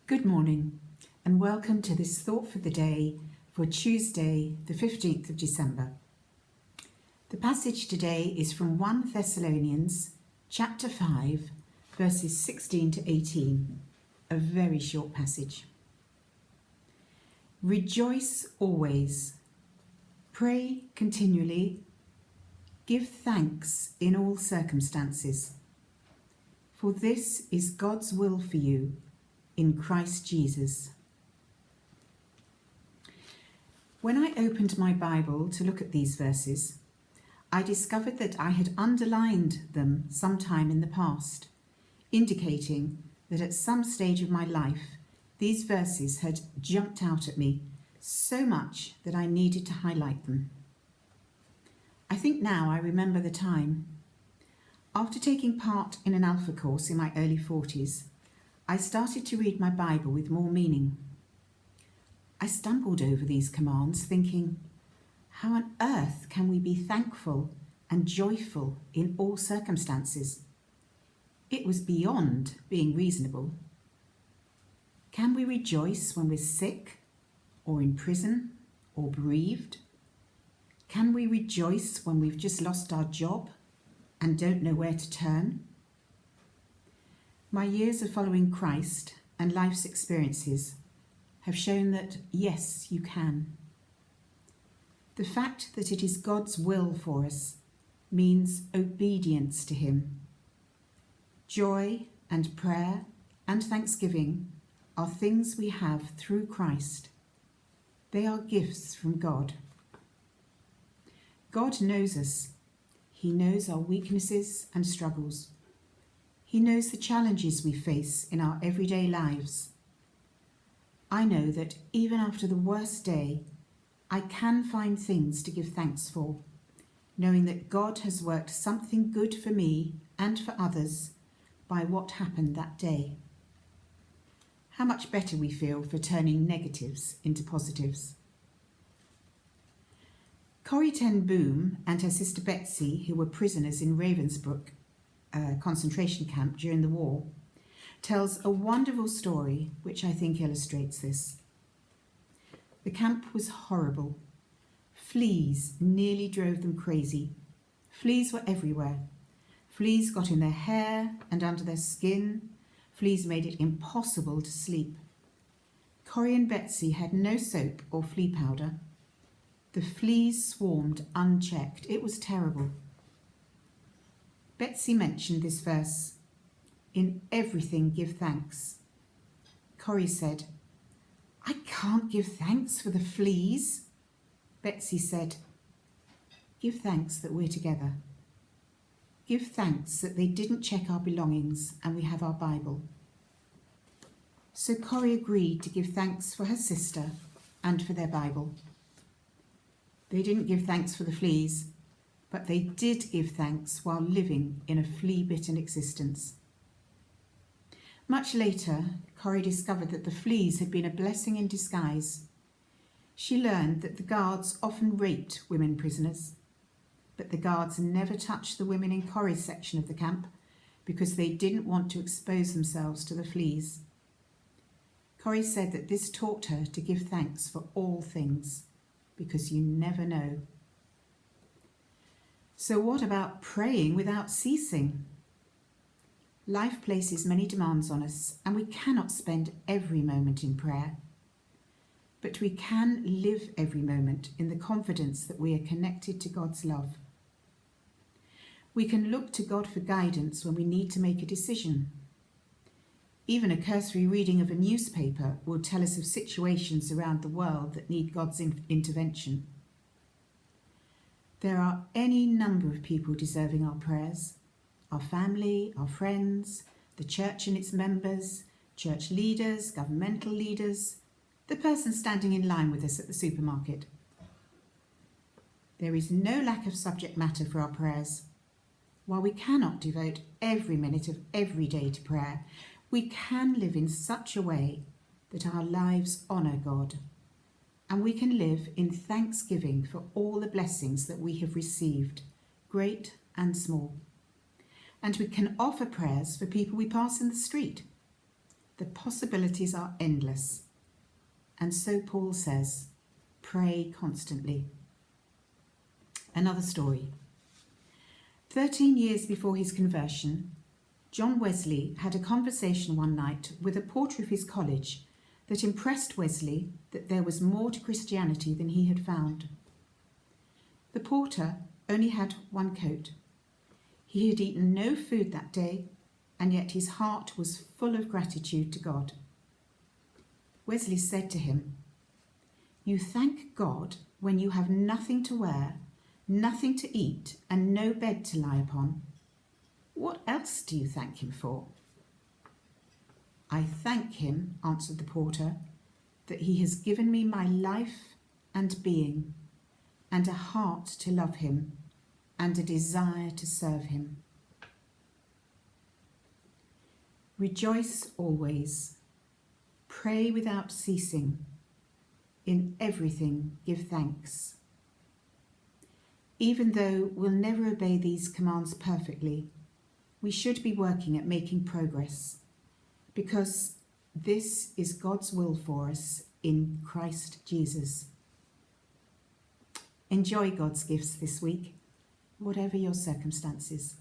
Good morning and welcome to this thought for the day for Tuesday the 15th of December. The passage today is from 1 Thessalonians chapter 5 verses 16 to 18, a very short passage. Rejoice always, pray continually, give thanks in all circumstances, for this is God's will for you in Christ Jesus. When I opened my Bible to look at these verses, I discovered that I had underlined them sometime in the past, indicating that at some stage of my life, these verses had jumped out at me so much that I needed to highlight them. I think now I remember the time. After taking part in an Alpha course in my early 40s, I started to read my Bible with more meaning. I stumbled over these commands thinking, how on earth can we be thankful and joyful in all circumstances? It was beyond being reasonable. Can we rejoice when we're sick or in prison or bereaved? Can we rejoice when we've just lost our job and don't know where to turn? My years of following Christ and life's experiences have shown that yes, you can. The fact that it is God's will for us means obedience to Him. Joy and prayer and thanksgiving are things we have through Christ. They are gifts from God. God knows us. He knows our weaknesses and struggles. He knows the challenges we face in our everyday lives. I know that even after the worst day, I can find things to give thanks for, knowing that God has worked something good for me and for others by what happened that day. How much better we feel for turning negatives into positives. Corrie ten Boom and her sister Betsy, who were prisoners in Ravensbrück concentration camp during the war, tells a wonderful story which I think illustrates this. The camp was horrible. Fleas nearly drove them crazy. Fleas were everywhere. Fleas got in their hair and under their skin. Fleas made it impossible to sleep. Corrie and Betsy had no soap or flea powder. The fleas swarmed unchecked. It was terrible. Betsy mentioned this verse, "In everything give thanks." Corrie said, "I can't give thanks for the fleas." Betsy said, "Give thanks that we're together. Give thanks that they didn't check our belongings and we have our Bible." So Corrie agreed to give thanks for her sister and for their Bible. They didn't give thanks for the fleas, but they did give thanks while living in a flea-bitten existence. Much later, Corrie discovered that the fleas had been a blessing in disguise. She learned that the guards often raped women prisoners, but the guards never touched the women in Corrie's section of the camp because they didn't want to expose themselves to the fleas. Corrie said that this taught her to give thanks for all things, because you never know. So what about praying without ceasing? Life places many demands on us, and we cannot spend every moment in prayer. But we can live every moment in the confidence that we are connected to God's love. We can look to God for guidance when we need to make a decision. Even a cursory reading of a newspaper will tell us of situations around the world that need God's intervention. There are any number of people deserving our prayers: our family, our friends, the church and its members, church leaders, governmental leaders, the person standing in line with us at the supermarket. There is no lack of subject matter for our prayers. While we cannot devote every minute of every day to prayer, we can live in such a way that our lives honour God, and we can live in thanksgiving for all the blessings that we have received, great and small. And we can offer prayers for people we pass in the street. The possibilities are endless. And so Paul says, pray constantly. Another story. 13 years before his conversion, John Wesley had a conversation one night with a porter of his college that impressed Wesley that there was more to Christianity than he had found. The porter only had one coat. He had eaten no food that day, and yet his heart was full of gratitude to God. Wesley said to him, "You thank God when you have nothing to wear, nothing to eat, and no bed to lie upon. What else do you thank him for?" "I thank him," answered the porter, "that he has given me my life and being, and a heart to love him, and a desire to serve him." Rejoice always. Pray without ceasing. In everything give thanks. Even though we'll never obey these commands perfectly, we should be working at making progress, because this is God's will for us in Christ Jesus. Enjoy God's gifts this week, whatever your circumstances.